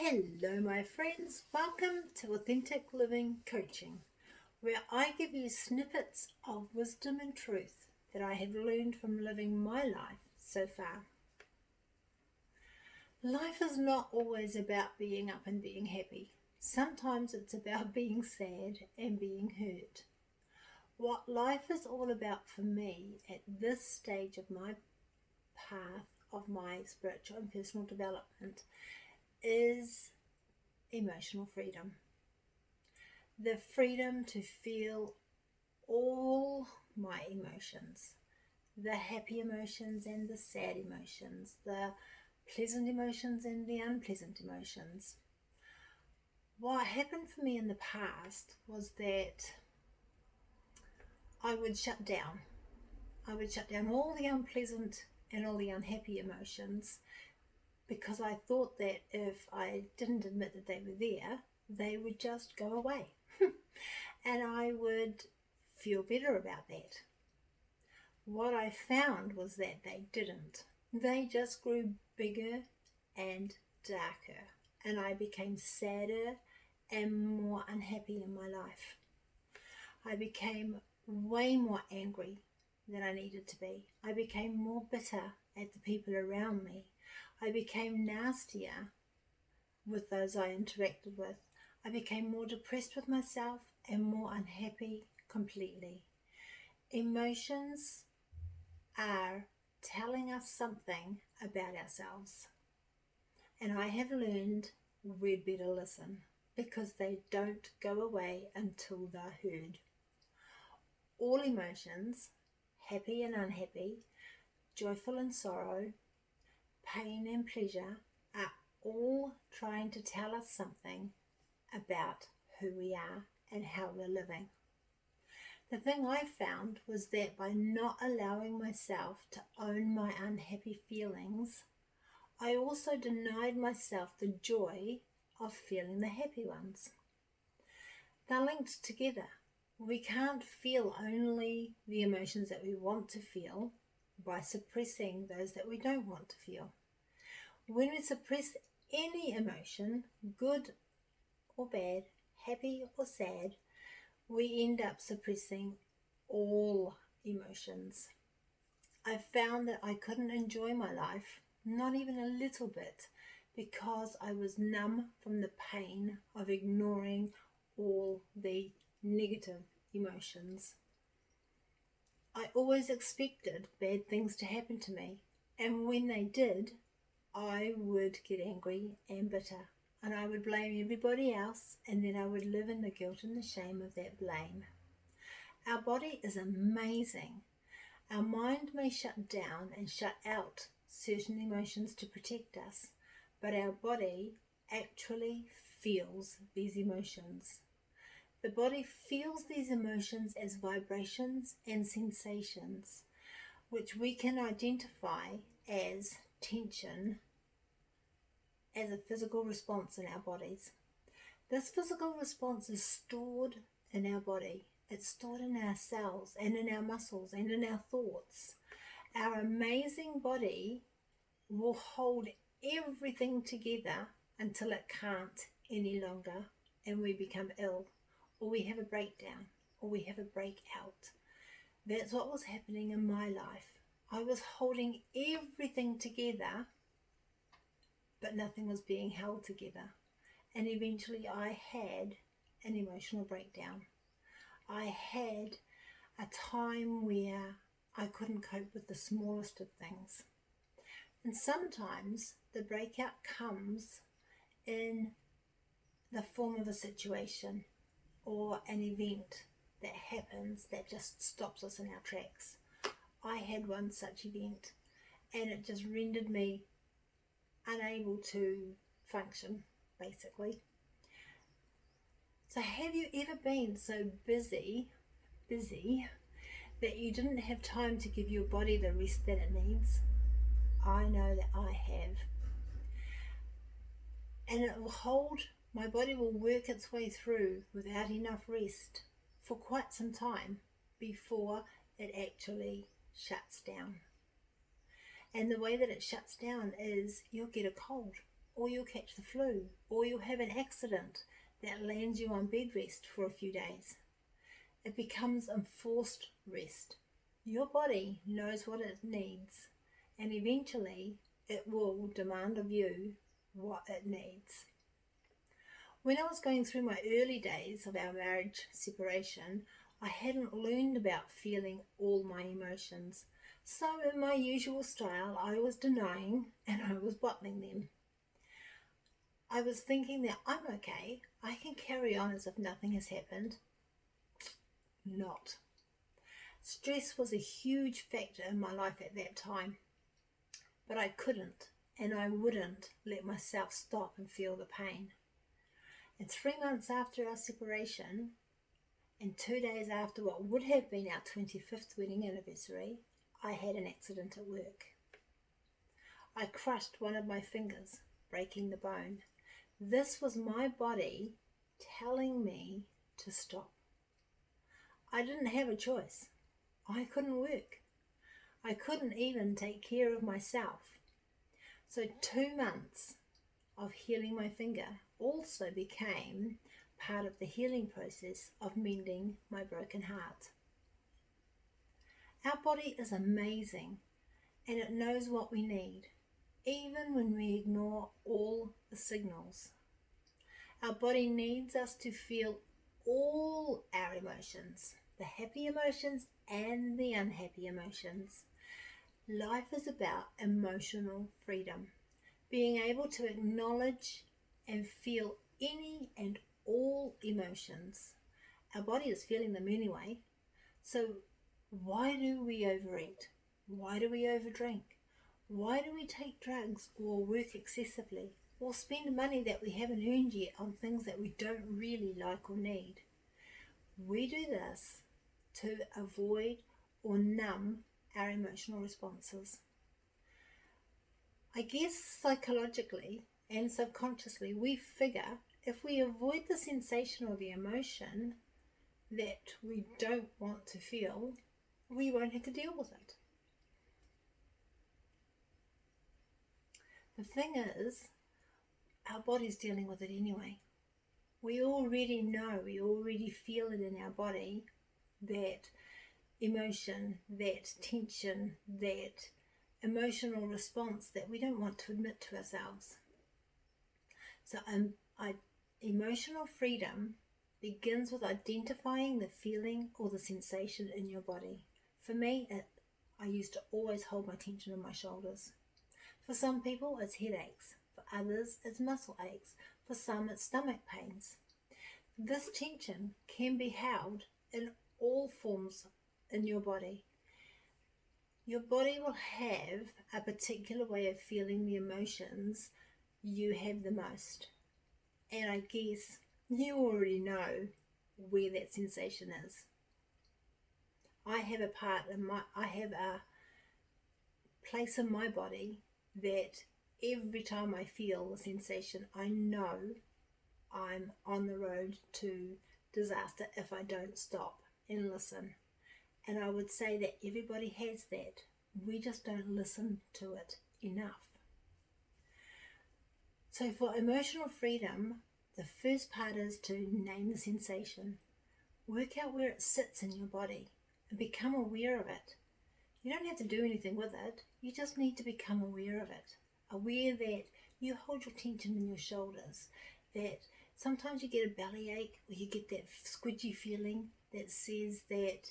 Hello, my friends. Welcome to Authentic Living Coaching, where I give you snippets of wisdom and truth that I have learned from living my life so far. Life is not always about being up and being happy. Sometimes it's about being sad and being hurt. What life is all about for me at this stage of my path of my spiritual and personal development is emotional freedom. The freedom to feel all my emotions, the happy emotions and the sad emotions, the pleasant emotions and the unpleasant emotions. What happened for me in the past was that I would shut down. I would shut down all the unpleasant and all the unhappy emotions because I thought that if I didn't admit that they were there, they would just go away. And I would feel better about that. What I found was that they didn't. They just grew bigger and darker, and I became sadder and more unhappy in my life. I became way more angry than I needed to be. I became more bitter at the people around me. I became nastier with those I interacted with. I became more depressed with myself and more unhappy completely. Emotions are telling us something about ourselves. And I have learned we'd better listen because they don't go away until they're heard. All emotions, happy and unhappy, joyful and sorrow, pain and pleasure, are all trying to tell us something about who we are and how we're living. The thing I found was that by not allowing myself to own my unhappy feelings, I also denied myself the joy of feeling the happy ones. They're linked together. We can't feel only the emotions that we want to feel by suppressing those that we don't want to feel. When we suppress any emotion, good or bad, happy or sad, we end up suppressing all emotions. I found that I couldn't enjoy my life, not even a little bit, because I was numb from the pain of ignoring all the negative emotions. I always expected bad things to happen to me, and when they did, I would get angry and bitter, and I would blame everybody else, and then I would live in the guilt and the shame of that blame. Our body is amazing. Our mind may shut down and shut out certain emotions to protect us, but our body actually feels these emotions. The body feels these emotions as vibrations and sensations, which we can identify as tension as a physical response in our bodies. This physical response is stored in our body. It's stored in our cells and in our muscles and in our thoughts. Our amazing body will hold everything together until it can't any longer and we become ill, or we have a breakdown, or we have a breakout. That's what was happening in my life. I was holding everything together, but nothing was being held together. And eventually I had an emotional breakdown. I had a time where I couldn't cope with the smallest of things. And sometimes the breakout comes in the form of a situation or an event that happens that just stops us in our tracks. I had one such event, and it just rendered me unable to function, basically. So have you ever been so busy that you didn't have time to give your body the rest that it needs? I know that I have. And it will my body will work its way through without enough rest for quite some time before it actually shuts down. And the way that it shuts down is you'll get a cold. or you'll catch the flu, or you'll have an accident that lands you on bed rest for a few days. It becomes enforced rest. Your body knows what it needs, and eventually it will demand of you what it needs. When I was going through my early days of our marriage separation, I hadn't learned about feeling all my emotions. So in my usual style, I was denying and I was bottling them. I was thinking that I'm okay, I can carry on as if nothing has happened. Not. Stress was a huge factor in my life at that time, but I couldn't and I wouldn't let myself stop and feel the pain. And 3 months after our separation, and 2 days after what would have been our 25th wedding anniversary, I had an accident at work. I crushed one of my fingers, breaking the bone. This was my body telling me to stop. I didn't have a choice. I couldn't work. I couldn't even take care of myself. So 2 months of healing my finger also became part of the healing process of mending my broken heart. Our body is amazing and it knows what we need, even when we ignore all the signals. Our body needs us to feel all our emotions, the happy emotions and the unhappy emotions. Life is about emotional freedom, being able to acknowledge and feel any and all emotions. Our body is feeling them anyway. So why do we overeat? Why do we overdrink? Why do we take drugs or work excessively or spend money that we haven't earned yet on things that we don't really like or need? We do this to avoid or numb our emotional responses. I guess psychologically and subconsciously we figure if we avoid the sensation or the emotion that we don't want to feel, we won't have to deal with it. The thing is, our body's dealing with it anyway. We already know, we already feel it in our body, that emotion, that tension, that emotional response that we don't want to admit to ourselves. So emotional freedom begins with identifying the feeling or the sensation in your body. For me, I used to always hold my tension in my shoulders. For some people, it's headaches. For others, it's muscle aches. For some, it's stomach pains. This tension can be held in all forms in your body. Your body will have a particular way of feeling the emotions you have the most. And I guess you already know where that sensation is. I have a place in my body that every time I feel the sensation, I know I'm on the road to disaster if I don't stop and listen. And I would say that everybody has that. We just don't listen to it enough. So for emotional freedom, the first part is to name the sensation. Work out where it sits in your body and become aware of it. You don't have to do anything with it. You just need to become aware of it. Aware that you hold your tension in your shoulders, that sometimes you get a bellyache or you get that squidgy feeling that says that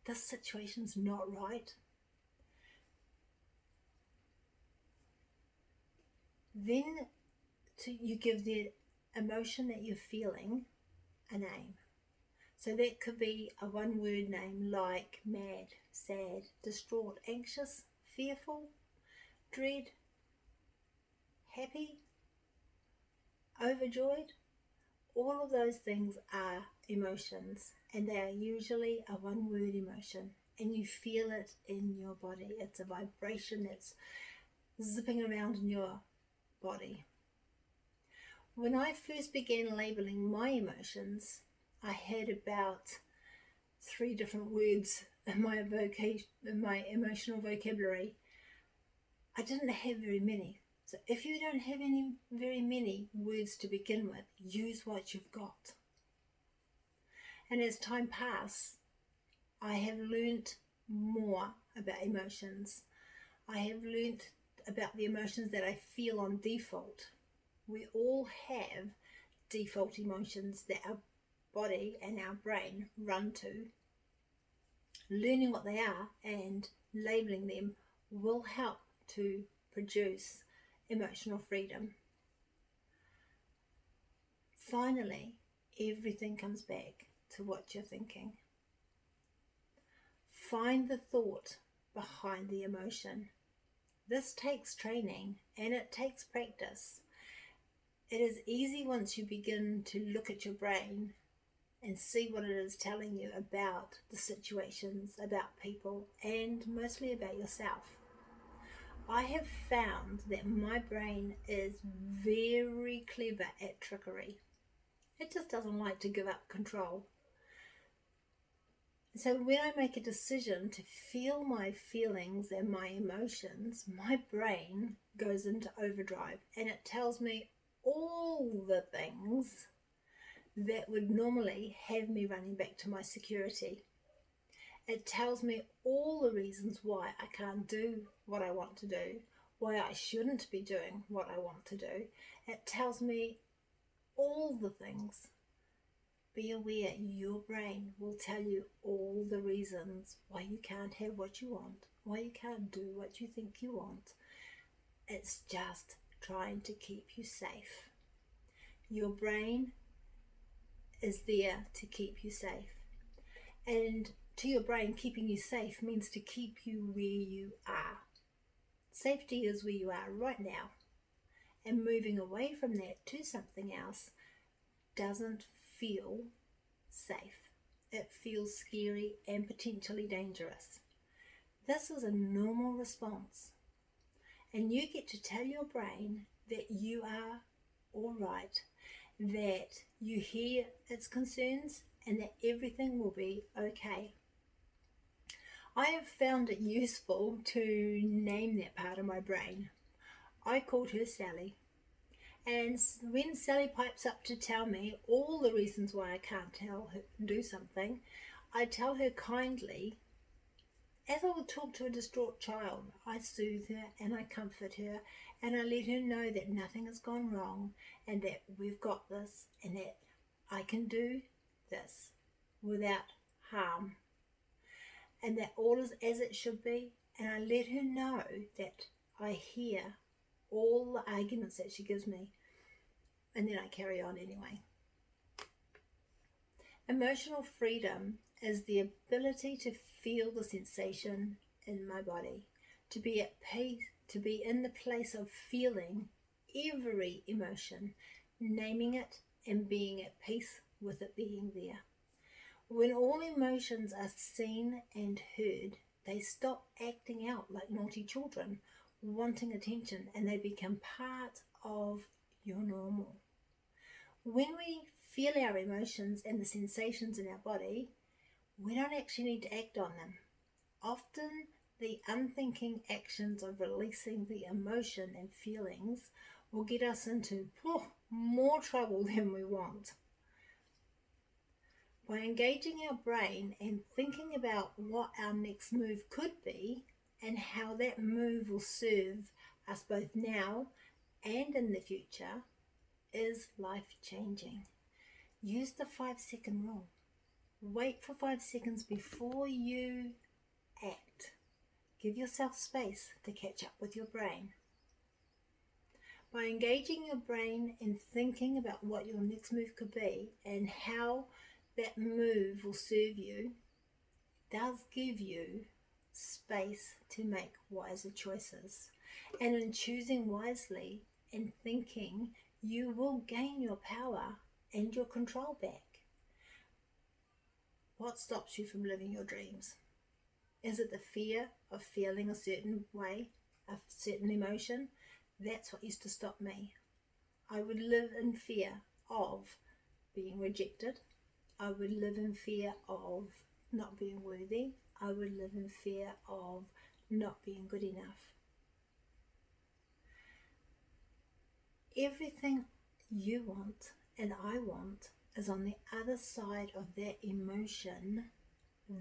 this situation's not right. Then you give the emotion that you're feeling a name. So that could be a one-word name like mad, sad, distraught, anxious, fearful, dread, happy, overjoyed. All of those things are emotions, and they are usually a one-word emotion, and you feel it in your body. It's a vibration that's zipping around in your body. When I first began labeling my emotions, I had about 3 different words in my emotional vocabulary. I didn't have very many. So if you don't have very many words to begin with, use what you've got. And as time passes, I have learnt more about emotions. I have learnt about the emotions that I feel on default. We all have default emotions that our body and our brain run to. Learning what they are and labeling them will help to produce emotional freedom. Finally, everything comes back to what you're thinking. Find the thought behind the emotion. This takes training and it takes practice. It is easy once you begin to look at your brain and see what it is telling you about the situations, about people, and mostly about yourself. I have found that my brain is very clever at trickery. It just doesn't like to give up control. So when I make a decision to feel my feelings and my emotions, my brain goes into overdrive and it tells me all the things that would normally have me running back to my security. It tells me all the reasons why I can't do what I want to do, why I shouldn't be doing what I want to do. It tells me all the things. Be aware, your brain will tell you all the reasons why you can't have what you want, why you can't do what you think you want. It's just trying to keep you safe. Your brain is there to keep you safe. And to your brain, keeping you safe means to keep you where you are. Safety is where you are right now. And moving away from that to something else doesn't feel safe. It feels scary and potentially dangerous. This is a normal response. And you get to tell your brain that you are all right, that you hear its concerns, and that everything will be okay. I have found it useful to name that part of my brain. I called her Sally. And when Sally pipes up to tell me all the reasons why I can't do something, I tell her kindly, as I would talk to a distraught child. I soothe her and I comfort her and I let her know that nothing has gone wrong and that we've got this and that I can do this without harm and that all is as it should be. And I let her know that I hear all the arguments that she gives me, and then I carry on anyway. Emotional freedom is the ability to feel the sensation in my body, to be at peace, to be in the place of feeling every emotion, naming it and being at peace with it being there. When all emotions are seen and heard, they stop acting out like naughty children, wanting attention, and they become part of your normal. When we feel our emotions and the sensations in our body, we don't actually need to act on them. Often the unthinking actions of releasing the emotion and feelings will get us into more trouble than we want. By engaging our brain and thinking about what our next move could be and how that move will serve us both now and in the future is life-changing. Use the 5-second rule. Wait for 5 seconds before you act. Give yourself space to catch up with your brain. By engaging your brain and thinking about what your next move could be and how that move will serve you, does give you space to make wiser choices. And in choosing wisely and thinking, you will gain your power and your control back. What stops you from living your dreams? Is it the fear of feeling a certain way, a certain emotion? That's what used to stop me. I would live in fear of being rejected. I would live in fear of not being worthy. I would live in fear of not being good enough. Everything you want and I want is on the other side of that emotion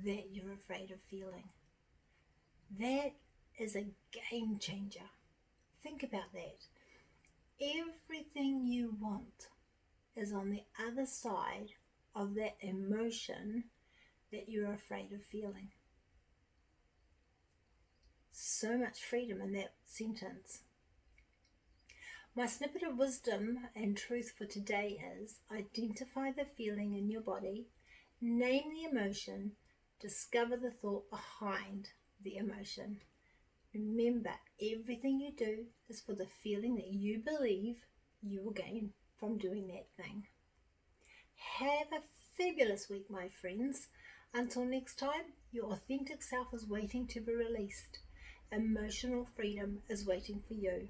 that you're afraid of feeling. That is a game changer. Think about that. Everything you want is on the other side of that emotion that you're afraid of feeling. So much freedom in that sentence. My snippet of wisdom and truth for today is identify the feeling in your body, name the emotion, discover the thought behind the emotion. Remember, everything you do is for the feeling that you believe you will gain from doing that thing. Have a fabulous week, my friends. Until next time, your authentic self is waiting to be released. Emotional freedom is waiting for you.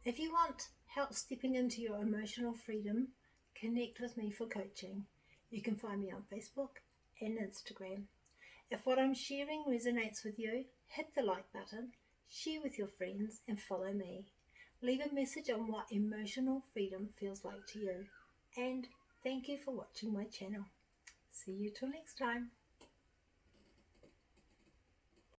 If you want help stepping into your emotional freedom, connect with me for coaching. You can find me on Facebook and Instagram. If what I'm sharing resonates with you, hit the like button, share with your friends, and follow me. Leave a message on what emotional freedom feels like to you. And thank you for watching my channel. See you till next time.